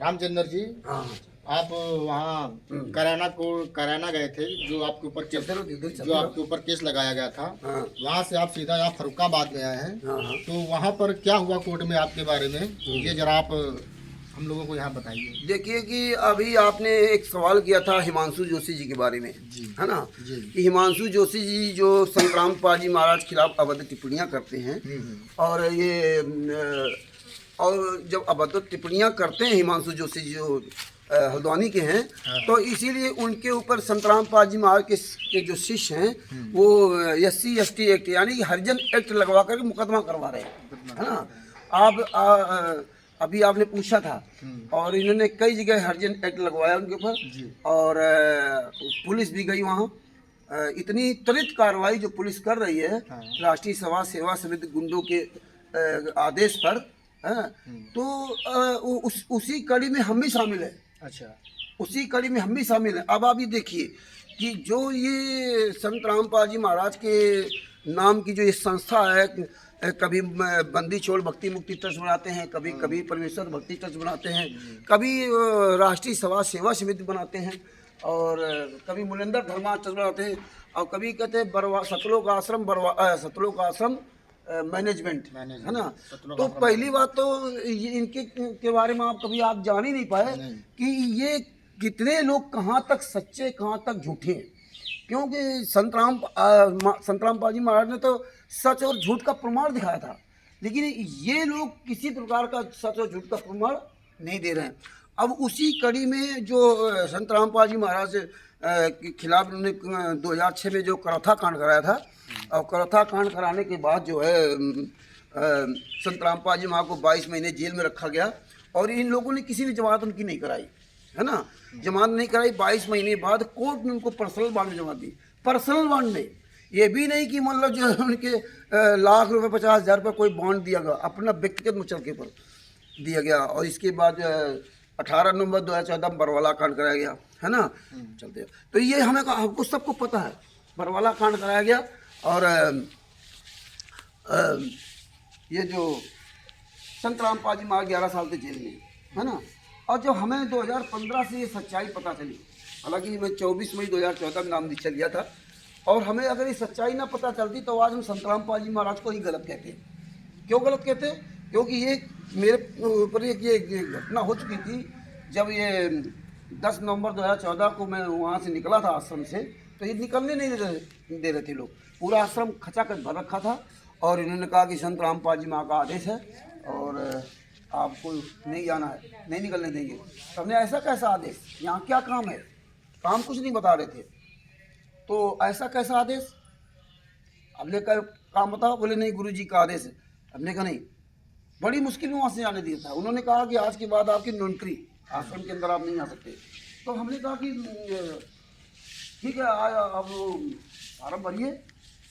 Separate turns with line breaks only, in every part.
रामचंद्र जी,
हाँ।
आप वहाँ कराना गए थे, जो आपके ऊपर केस, जो आपके ऊपर केस लगाया गया था।
हाँ।
वहाँ से आप सीधा यहाँ फर्रुखाबाद में आए हैं।
हाँ, हाँ।
तो वहाँ पर क्या हुआ कोर्ट में आपके बारे में, ये जरा आप हम लोगों को यहाँ बताइए।
देखिए कि अभी आपने एक सवाल किया था हिमांशु जोशी जी के बारे में,
जी।
है ना?
जी।
कि हिमांशु जोशी जी जो संतराम पाजी महाराज के खिलाफ अभद्र टिप्पणियां करते हैं, और ये और जब अभद्र टिप्पणियां करते हैं हिमांशु जोशी जी जो हल्द्वानी के हैं, तो इसीलिए उनके ऊपर संतराम पाजी महाराज के जो शिष्य हैं वो SC ST एक्ट यानी कि हरिजन एक्ट लगवा करके मुकदमा करवा रहे हैं, है ना? आप अभी आपने पूछा था, और इन्होंने कई जगह हरिजन एक्ट लगवाया उनके ऊपर, और पुलिस भी गई वहाँ। इतनी त्वरित कार्रवाई जो पुलिस कर रही है राष्ट्रीय समाज सेवा समिति गुंडों के आदेश पर, तो उसी कड़ी में हम भी शामिल है।
अच्छा।
उसी कड़ी में हम भी शामिल हैं। अब आप ये देखिए कि जो ये संत रामपाल जी महाराज के नाम की जो ये संस्था है, कभी बंदी छोड़ भक्ति मुक्ति ट्रस्ट बनाते हैं, कभी कभी परमेश्वर भक्ति ट्रस्ट बनाते हैं, कभी राष्ट्रीय समाज सेवा समिति बनाते हैं, और कभी मुनिंदर धर्मा ट्रस्ट बनाते हैं, और कभी कहते हैं सतलोक आश्रम मैनेजमेंट, है ना? तो पहली बात तो ये इनके के बारे में कभी आप जान ही नहीं पाए कि ये कितने लोग कहाँ तक सच्चे कहाँ तक झूठे हैं, क्योंकि संतराम पाजी महाराज ने तो सच और झूठ का प्रमाण दिखाया था, लेकिन ये लोग किसी प्रकार का सच और झूठ का प्रमाण नहीं दे रहे हैं। अब उसी कड़ी में जो संतराम पाजी महाराज के खिलाफ उन्होंने 2006 में जो करौथा कांड कराया था, और करौथा कांड कराने के बाद जो है संत रामपाल जी महाराज को 22 महीने जेल में रखा गया, और इन लोगों ने किसी भी जमानत उनकी नहीं कराई, है ना? जमानत नहीं कराई। 22 महीने बाद कोर्ट ने उनको पर्सनल बॉन्ड में जमानत दी। पर्सनल बॉन्ड में ये भी नहीं कि मतलब जो उनके लाख रुपए 50,000 रुपये कोई बॉन्ड दिया गया, अपना व्यक्तिगत मुचलके पर दिया गया। और इसके बाद 18 नवंबर 2014 में बरवाला कांड कराया गया, है ना? चलते तो ये हमको सबको पता है, बरवाला कांड कराया गया। और ये जो संत रामपाल जी महाराज 11 साल के जेल में, है ना? और जब हमें 2015 से ये सच्चाई पता चली, हालांकि मैं 24 मई 2014 में नाम दीक्षा लिया था, और हमें अगर ये सच्चाई ना पता चलती तो आज हम संत रामपाल जी महाराज को ही गलत कहते हैं। क्यों गलत कहते हैं? क्योंकि ये मेरे ऊपर ये घटना हो चुकी थी। जब ये 10 नवंबर 2014 को मैं वहाँ से निकला था आश्रम से, तो ये निकलने नहीं दे रहे थे लोग, पूरा आश्रम खचाखच भर रखा था, और इन्होंने कहा कि संत रामपाल जी महाराज का आदेश है और आपको नहीं जाना है, नहीं निकलने देंगे। तो हमने ऐसा कैसा आदेश, यहाँ क्या काम है? काम कुछ नहीं बता रहे थे, तो ऐसा कैसा आदेश? हमने कहा काम बताओ, बोले नहीं गुरुजी का आदेश है। हमने कहा नहीं, बड़ी मुश्किल में वहाँ से जाने दिया था। उन्होंने कहा कि आज के बाद आपकी नौकरी, आश्रम के अंदर आप नहीं आ सकते। तो हमने कहा कि ठीक है, अब फार्म भरिए,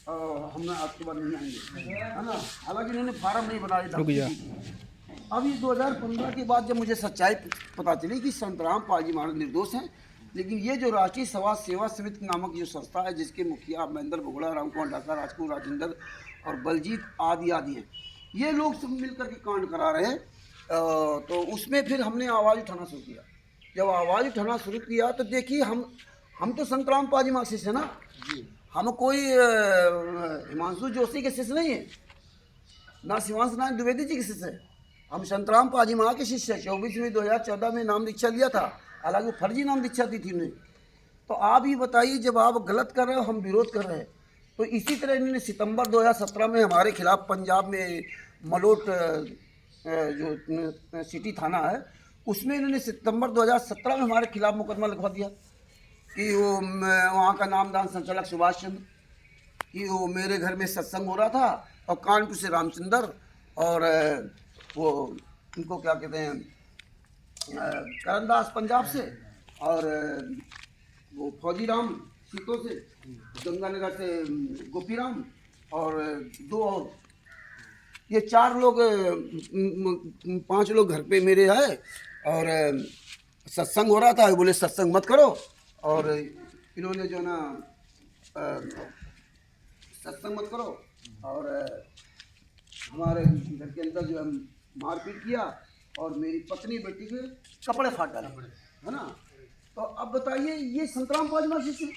हम आपके बाद नहीं आएंगे, है ना? हालांकि इन्होंने फार्म नहीं बनाया। अब इस 2015 के बाद जब मुझे सच्चाई पता चली कि संत रामपाल जी महाराज निर्दोष हैं, लेकिन ये जो राष्ट्रीय समाज सेवा समिति नामक जो संस्था है, जिसके मुखिया महेंद्र बोगड़ा, रामकुमार ढाका, राजकुमार राजेंद्र और बलजीत आदि हैं, ये लोग सब मिलकर के कांड करा रहे हैं। तो उसमें फिर हमने आवाज़ उठाना शुरू किया। जब आवाज़ उठाना शुरू किया तो देखिए हम तो संत रामपाल जी महाराज शिष्य है ना, हम कोई हिमांशु जोशी के शिष्य नहीं है, ना शिवांश नारायण द्विवेदी जी के शिष्य है। हम संत रामपाल जी महाराज के शिष्य है। 24 मई 2014 में नाम दीक्षा लिया था, हालांकि वो फर्जी नाम दीक्षा दी थी उन्हें। तो आप ही बताइए, जब आप गलत कर रहे हो, हम विरोध कर रहे हैं, तो इसी तरह इन्होंने सितंबर 2017 में हमारे खिलाफ पंजाब में मलोट जो सिटी थाना है, उसमें इन्होंने सितंबर 2017 में हमारे खिलाफ मुकदमा लिखवा दिया कि वो वहाँ का नामदान संचालक सुभाष चंद्र, कि वो मेरे घर में सत्संग हो रहा था, और कानपुर से रामचंद्र, और वो उनको क्या कहते हैं करनदास पंजाब से, और वो फौजी राम सीतों से, गंगानगर से गोपीराम, और 2 और, ये 4 लोग 5 लोग घर पे मेरे आए, और सत्संग हो रहा था। बोले सत्संग मत करो, और इन्होंने जो ना सत्संग मत करो, और हमारे घर के अंदर जो मारपीट किया, और मेरी पत्नी बेटी के कपड़े फाड़ डाले, है ना। तो अब बताइए ये संतराम पाजमा शिष्य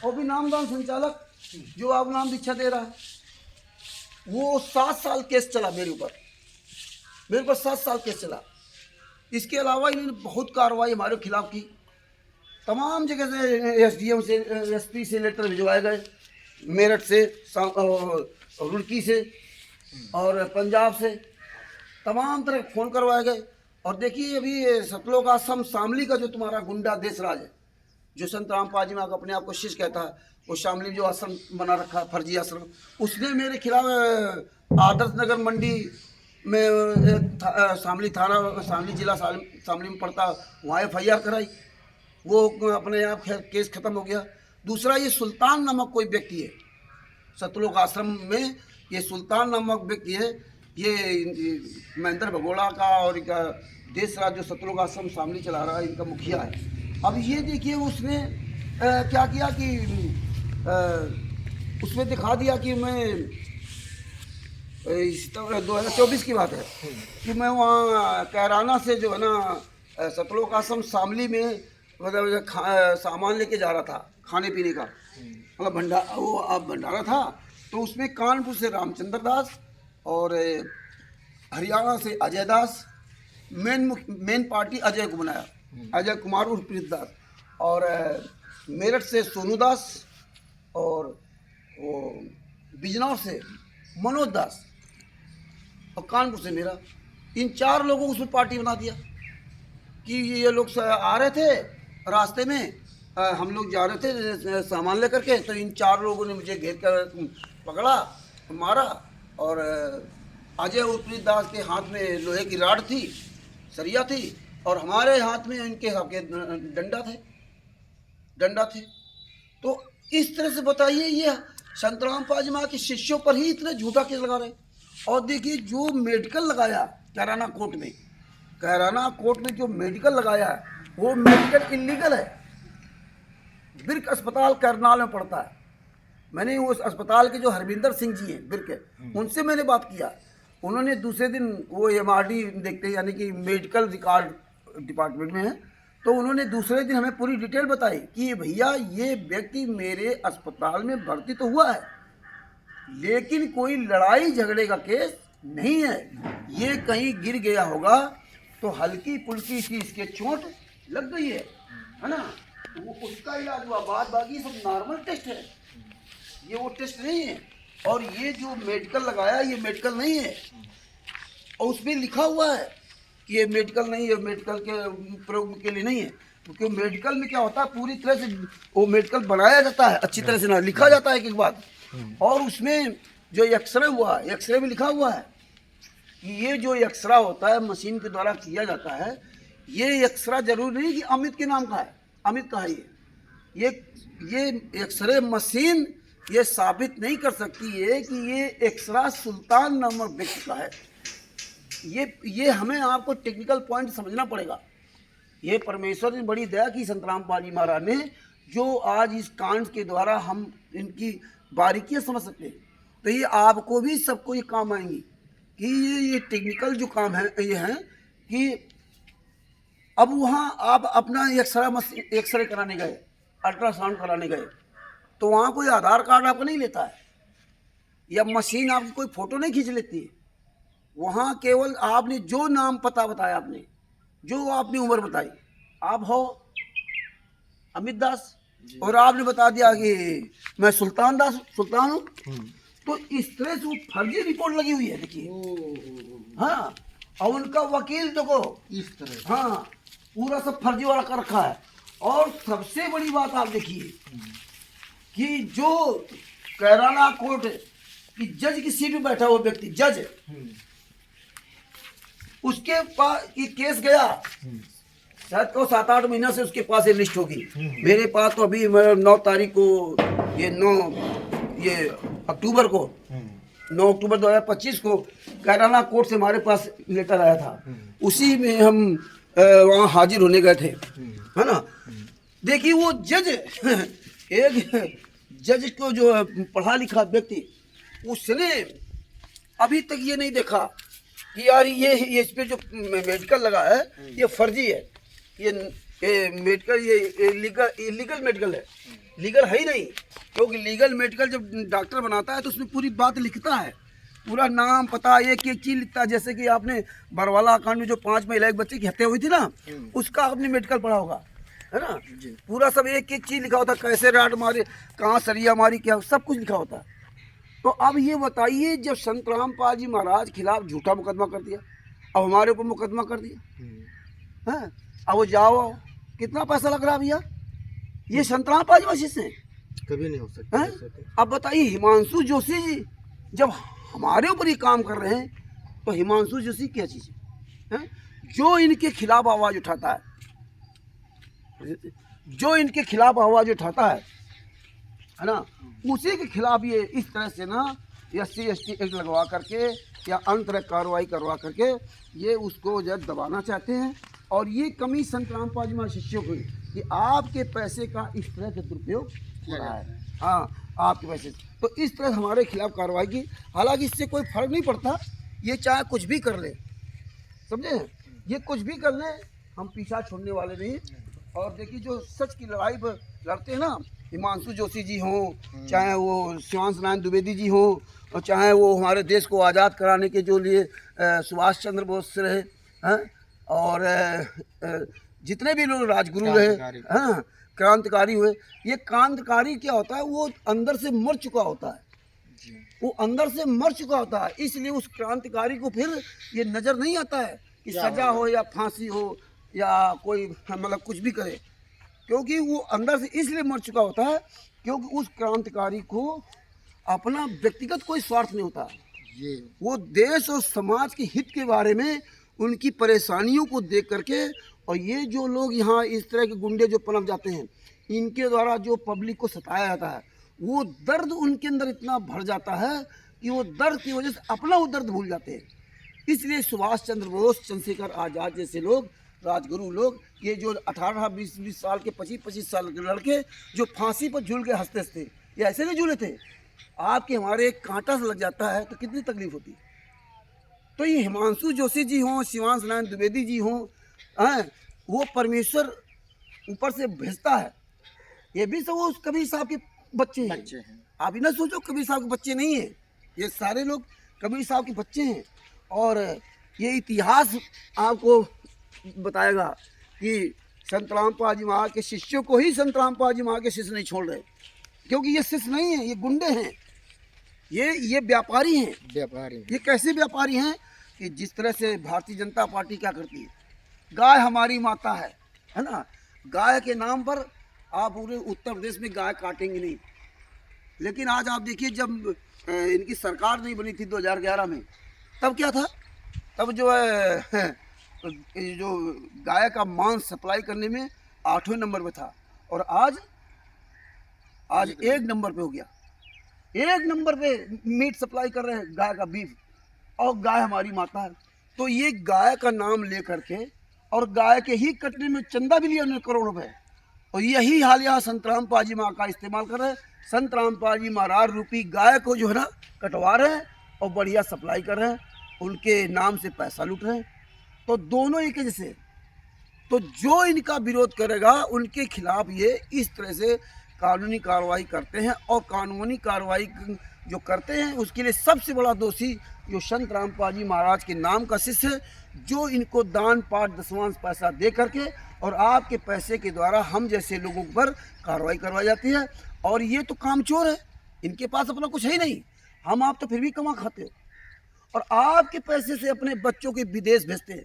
और भी नामदान संचालक जो आप नाम दीक्षा दे रहा है, वो 7 साल केस चला मेरे ऊपर 7 साल केस चला। इसके अलावा इन्होंने बहुत कार्रवाई हमारे खिलाफ की, तमाम जगह से एसडीएम से एसपी से लेटर भिजवाए गए, मेरठ से, रुड़की से और पंजाब से तमाम तरह फ़ोन करवाए गए। और देखिए अभी सतलोक आश्रम शामली का जो तुम्हारा गुंडा देशराज है, जो संतराम पाजीमा का अपने आप को शिष्य कहता है, वो शामली जो आश्रम बना रखा है फर्जी आश्रम, उसने मेरे खिलाफ आदर्श नगर मंडी में शामली थाना, शामली जिला शामली में पड़ता, वहाँ FIR कराई, वो अपने आप केस ख़त्म हो गया। दूसरा ये सुल्तान नामक कोई व्यक्ति है सतलोक आश्रम में, ये सुल्तान नामक व्यक्ति है, ये महेंद्र भगोड़ा का और इनका देशराज जो सतलोक आश्रम शामली चला रहा है, इनका मुखिया है। अब ये देखिए उसने क्या किया कि उसमें दिखा दिया कि मैं 2024 की बात है कि मैं वहाँ कैराना से जो है ना सतलोक आश्रम शामली में मतलब सामान लेके जा रहा था खाने पीने का, मतलब भंडारा था। तो उसमें कानपुर से रामचंद्र दास और हरियाणा से अजय दास, मेन पार्टी अजय को बनाया, अजय कुमार उर्फ प्रीत दास, और मेरठ से सोनू दास और वो बिजनौर से मनोज दास और कानपुर से मेरा, इन 4 लोगों को उसमें पार्टी बना दिया कि ये लोग आ रहे थे रास्ते में, हम लोग जा रहे थे सामान लेकर के, तो इन 4 लोगों ने मुझे घेर कर पकड़ा, मारा, और अजय उर्प्रीत दास के हाथ में लोहे की राड थी, सरिया थी, और हमारे हाथ में इनके डंडा थे। तो इस तरह से बताइए ये संतराम पाजीमा के शिष्यों पर ही इतने झूठा केस लगा रहे। और देखिए जो मेडिकल लगाया कैराना कोर्ट में जो मेडिकल लगाया है, वो मेडिकल इलीगल है, बिर्क अस्पताल करनाल में पड़ता है। मैंने उस अस्पताल के जो हरविंदर सिंह जी हैं बिर्क के, उनसे मैंने बात किया, उन्होंने दूसरे दिन वो MRD देखते हैं, यानी कि मेडिकल रिकॉर्ड डिपार्टमेंट में है, तो उन्होंने दूसरे दिन हमें पूरी डिटेल बताई कि भैया ये व्यक्ति मेरे अस्पताल में भर्ती तो हुआ है, लेकिन कोई लड़ाई झगड़े का केस नहीं है, ये कहीं गिर गया होगा तो हल्की फुल्की सी इसके चोट लग गई है ना, वो उसका इलाज हुआ, बाद बाकी सब नॉर्मल टेस्ट है, ये वो टेस्ट नहीं है। और ये जो मेडिकल लगाया ये मेडिकल नहीं है, और उसमें लिखा हुआ है कि ये मेडिकल नहीं है, मेडिकल के प्रयोग के लिए नहीं है, क्योंकि मेडिकल में क्या होता है पूरी तरह से वो मेडिकल बनाया जाता है अच्छी तरह से, ना लिखा जाता है एक बात। और उसमें जो एक्सरे हुआ, एक्सरे में लिखा हुआ है कि ये जो एक्सरा होता है मशीन के द्वारा किया जाता है, ये एक्सरा जरूरी नहीं कि अमित के नाम का है, अमित का है ये एक्सरे मशीन ये साबित नहीं कर सकती है कि ये एक्सरा सुल्तान नामक व्यक्ति का है। ये हमें आपको टेक्निकल पॉइंट समझना पड़ेगा। ये परमेश्वर ने बड़ी दया की संतराम पाजी महाराज ने, जो आज इस कांड के द्वारा हम इनकी बारीकियां समझ सकते हैं। तो ये आपको भी सबको ये काम आएंगी कि ये टेक्निकल जो काम है ये है कि अब वहाँ आप अपना एक्सरे कराने गए, अल्ट्रासाउंड कराने गए, तो वहाँ कोई आधार कार्ड आपका नहीं लेता है या मशीन आपकी कोई फ़ोटो नहीं खींच लेती है। वहाँ केवल आपने जो नाम पता बताया, आपने जो आपने उम्र बताई, आप हो अमित दास, और आपने बता दिया कि मैं सुल्तान हूँ, तो इस तरह से वो फर्जी रिपोर्ट लगी हुई है। देखिए हाँ, और उनका वकील देखो इस तरह, हाँ पूरा सब फर्जी वाला कर रखा है। और सबसे बड़ी बात आप देखिए कि जो कैराना कोर्ट की जज की सीट में बैठा हुआ व्यक्ति, जज, उसके पास ये केस गया, शायद को 7-8 महीना से उसके पास ये लिस्ट होगी। मेरे पास तो अभी 9 तारीख को, ये अक्टूबर को, 9 अक्टूबर 2025 को कैराना कोर्ट से हमारे पास लेटर आया था, उसी में हम वहाँ हाजिर होने गए थे, है ना। देखिए वो जज, एक जज को जो पढ़ा लिखा व्यक्ति, उसने अभी तक ये नहीं देखा कि यार ये इस पे जो मेडिकल लगा है ये फर्जी है, ये मेडिकल ये इलीगल मेडिकल है, लीगल है ही नहीं। क्योंकि लीगल मेडिकल जब डॉक्टर बनाता है तो उसमें पूरी बात लिखता है, पूरा नाम पता एक एक चीज़ लिखता है। जैसे कि आपने बरवाला कांड में जो 5 महिला एक बच्चे की हत्या हुई थी ना, उसका आपने मेडिकल पढ़ा होगा, है ना। पूरा सब एक एक चीज़ लिखा होता है, कैसे राड मारे, कहाँ सरिया मारी, क्या सब कुछ लिखा होता है। तो अब ये बताइए, जब संत रामपाल जी महाराज खिलाफ झूठा मुकदमा कर दिया, अब हमारे ऊपर मुकदमा कर दिया है, अब वो जाओ, कितना पैसा लग रहा भैया, ये संत रामपाल जी वशिष्ठ हैं,
कभी नहीं हो सकता।
अब बताइए हिमांशु जोशी जी जब हमारे ऊपर ये काम कर रहे हैं, तो हिमांशु जोशी क्या चीज़ है? जो इनके खिलाफ आवाज़ उठाता है, जो इनके खिलाफ आवाज़ उठाता है ना, उसी के खिलाफ ये इस तरह से ना SC/ST एक्ट लगवा करके या अन्य तरह कार्रवाई करवा करके ये उसको जब दबाना चाहते हैं। और ये कमी संत रामपाल जी महाराज शिष्यों को कि आपके पैसे का इस तरह से दुरुपयोग हो रहा है, हाँ आपके पैसे। तो इस तरह हमारे खिलाफ कार्रवाई की। हालांकि इससे कोई फर्क नहीं पड़ता, ये चाहे कुछ भी कर ले, समझे, ये कुछ भी कर ले, हम पीछा छोड़ने वाले नहीं। और देखिए जो सच की लड़ाई पर लड़ते हैं ना, हिमांशु जोशी जी हों, चाहे वो शिवांश नारायण द्विवेदी जी हों, और चाहे वो हमारे देश को आज़ाद कराने के जो लिए सुभाष चंद्र बोस रहे हैं, और जितने भी लोग राजगुरु रहे, हाँ क्रांतिकारी हुए। ये क्रांतिकारी क्या होता है, वो अंदर से मर चुका होता है, वो अंदर से मर चुका होता है। इसलिए उस क्रांतिकारी को फिर ये नज़र नहीं आता है कि सजा हो या फांसी हो या कोई मतलब कुछ भी करे, क्योंकि वो अंदर से इसलिए मर चुका होता है क्योंकि उस क्रांतिकारी को अपना व्यक्तिगत कोई स्वार्थ नहीं होता। वो देश और समाज के हित के बारे में, उनकी परेशानियों को देख करके, और ये जो लोग यहाँ इस तरह के गुंडे जो पनप जाते हैं, इनके द्वारा जो पब्लिक को सताया जाता है, वो दर्द उनके अंदर इतना भर जाता है कि वो दर्द की वजह से अपना वो दर्द भूल जाते हैं। इसलिए सुभाष चंद्र बोस, चंद्रशेखर आज़ाद जैसे लोग, राजगुरु लोग, ये जो 18-20 साल के 25-25 साल के लड़के जो फांसी पर झूल के हंसते थे, ये ऐसे नहीं झूले थे। आपके हमारे कांटा से लग जाता है तो कितनी तकलीफ होती है। तो ये हिमांशु जोशी जी हों, शिवांश नारायण द्विवेदी जी हों, वो परमेश्वर ऊपर से भेजता है। ये भी सब वो कबीर साहब के बच्चे हैं। आप ही ना सोचो कबीर साहब के बच्चे नहीं हैं, ये सारे लोग कबीर साहब के बच्चे हैं। और ये इतिहास आपको बताएगा कि संत रामपाल जी महाराज के शिष्यों को ही संत रामपाल जी महाराज के शिष्य नहीं छोड़ रहे, क्योंकि ये शिष्य नहीं है, ये गुंडे हैं, ये व्यापारी हैं। ये कैसे व्यापारी हैं कि जिस तरह से भारतीय जनता पार्टी क्या करती है, गाय हमारी माता है ना, गाय के नाम पर आप पूरे उत्तर प्रदेश में गाय काटेंगे नहीं। लेकिन आज आप देखिए, जब इनकी सरकार नहीं बनी थी 2011 में, तब क्या था, तब जो है जो गाय का मांस सप्लाई करने में 8वें नंबर पे था, और आज 1 नंबर पे हो गया। 1 नंबर पे मीट सप्लाई कर रहे हैं, गाय का बीफ, और गाय हमारी माता है। तो ये गाय का नाम ले करके और गाय के ही कटने में चंदा भी लिया उन्होंने करोड़ रुपए, और यही हाल यहाँ संत रामपाल जी महाराज का इस्तेमाल कर रहे हैं। संत रामपाल जी महाराज रूपी गाय को जो है ना कटवा रहे हैं और बढ़िया सप्लाई कर रहे हैं, उनके नाम से पैसा लूट रहे हैं। तो दोनों एक जैसे, तो जो इनका विरोध करेगा उनके खिलाफ ये इस तरह से कानूनी कार्रवाई करते हैं। और कानूनी कार्रवाई जो करते हैं उसके लिए सबसे बड़ा दोषी जो संत रामपाल जी महाराज के नाम का शिष्य है, जो इनको दान पाठ दशमांश पैसा दे करके और आपके पैसे के द्वारा हम जैसे लोगों पर कार्रवाई करवाई जाती है। और ये तो कामचोर है, इनके पास अपना कुछ है ही नहीं, हम आप तो फिर भी कमा खाते हो, और आपके पैसे से अपने बच्चों के विदेश भेजते हैं।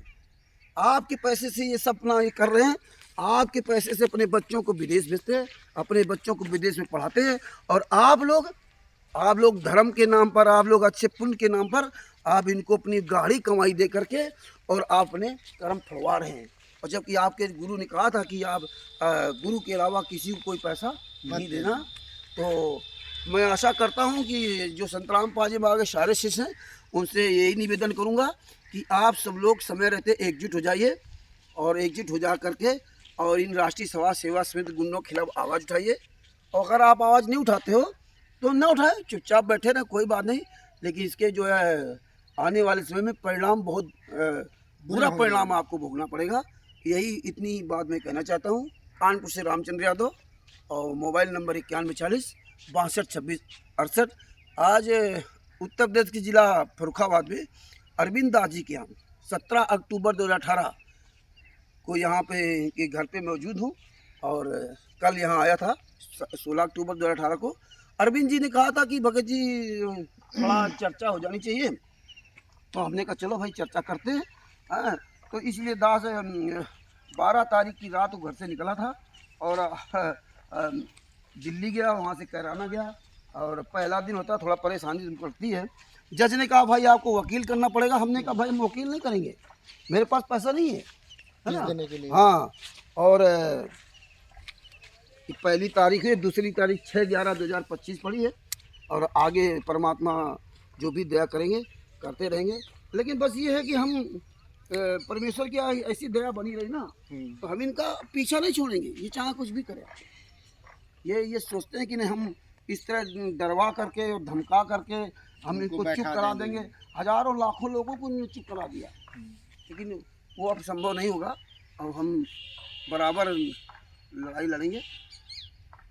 आपके पैसे से ये सब अपना ये कर रहे हैं, आपके पैसे से अपने बच्चों को विदेश भेजते हैं, अपने बच्चों को विदेश में पढ़ाते हैं। और आप लोग धर्म के नाम पर, आप लोग अच्छे पुण्य के नाम पर आप इनको अपनी गाढ़ी कमाई दे करके और आप अपने कर्म फड़वा रहे हैं। और जबकि आपके गुरु ने कहा था कि आप गुरु के अलावा किसी को कोई पैसा नहीं देना। तो मैं आशा करता हूं कि जो संत रामपाल जी महाराज के सारे शिष्य हैं, उनसे यही निवेदन करूंगा कि आप सब लोग समय रहते एकजुट हो जाइए, और एकजुट हो जा करके और इन राष्ट्रीय समाज सेवा समिति गुंडों के खिलाफ आवाज़ उठाइए। और अगर आप आवाज़ नहीं उठाते हो तो न उठाए, चुपचाप बैठे रहें, कोई बात नहीं। लेकिन इसके जो है आने वाले समय में परिणाम बहुत बुरा परिणाम आपको भोगना पड़ेगा। यही इतनी बात मैं कहना चाहता हूँ। कानपुर से रामचंद्र यादव और मोबाइल नंबर 9140 62 26 68। आज उत्तर प्रदेश के जिला फर्रुखाबाद में अरविंद दास जी के यहाँ 17 अक्टूबर 2018 को यहाँ पे के घर पे मौजूद हूँ और कल यहाँ आया था 16 अक्टूबर 2018 को। अरविंद जी ने कहा था कि भगत जी थोड़ा चर्चा हो जानी चाहिए, तो हमने कहा चलो भाई चर्चा करते हैं। हाँ, तो इसलिए दास 12 तारीख की रात वो घर से निकला था और दिल्ली गया, वहाँ से कैराना गया और पहला दिन होता है थोड़ा परेशानी पड़ती है। जज ने कहा भाई आपको वकील करना पड़ेगा। हमने कहा भाई हम वकील नहीं करेंगे, मेरे पास पैसा नहीं है ना। हाँ, और पहली तारीख है, दूसरी तारीख 6/11/2025 पड़ी है और आगे परमात्मा जो भी दया करेंगे करते रहेंगे। लेकिन बस ये है कि हम परमेश्वर की ऐसी दया बनी रही ना, तो हम इनका पीछा नहीं छोड़ेंगे। ये चाहे कुछ भी करें, ये सोचते हैं कि नहीं हम इस तरह डरवा करके और धमका करके हम इनको चुप करा देंगे। हजारों लाखों लोगों को इन्होंने चुप करा दिया, लेकिन वो अब संभव नहीं होगा। और हम बराबर लड़ाई लड़ेंगे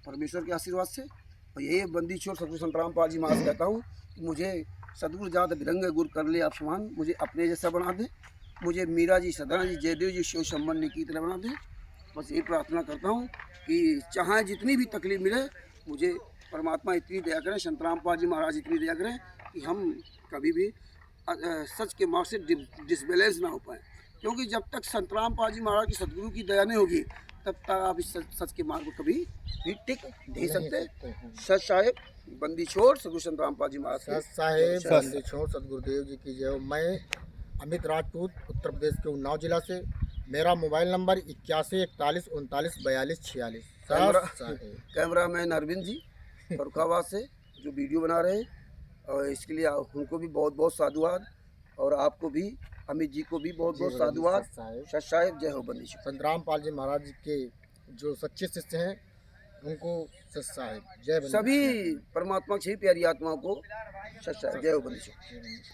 परमेश्वर के आशीर्वाद से। और यही बंदी छोड़ सतगुरु संत रामपाल जी महाराज कहता हूँ कि मुझे सतगुरु जात बिरंग गुर कर ले आप समान, मुझे अपने जैसा बना दे, मुझे मीरा जी, सदना जी, जयदेव जी, शिव शंभन की तरह बना दे। बस यही प्रार्थना करता हूँ कि चाहे जितनी भी तकलीफ मिले, मुझे परमात्मा इतनी दया करें, संत रामपाल जी महाराज इतनी दया करें कि हम कभी भी सच के मार्ग से डिसबैलेंस ना हो पाए। क्योंकि जब तक संत रामपाल जी महाराज की सदगुरु की दया नहीं होगी, तब तक आप इस सच के मार्ग को कभी भी टिक नहीं सकते। सच साहेब बंदी छोड़ सतगुरु संत रामपाल जी महाराज,
सच साहेब बंदी छोड़ सतगुरुदेव जी की जय। मैं अमित राजपूत उत्तर प्रदेश के उन्नाव जिला से, मेरा mobile number 81 41 39 42 46।
Cameraman Arvind ji Farrukhabad से जो वीडियो बना रहे हैं, और इसके लिए उनको भी बहुत बहुत साधुवाद, और आपको भी अमित जी को भी बहुत बहुत साधुवाद। सच साहेब जय हो बंदी छोड़।
संत रामपाल जी महाराज जी के जो सच्चे शिष्य हैं उनको सच साहेब जय।
सभी परमात्मा की प्यारी आत्माओं को सच साहेब जय हो बंदी छोड़।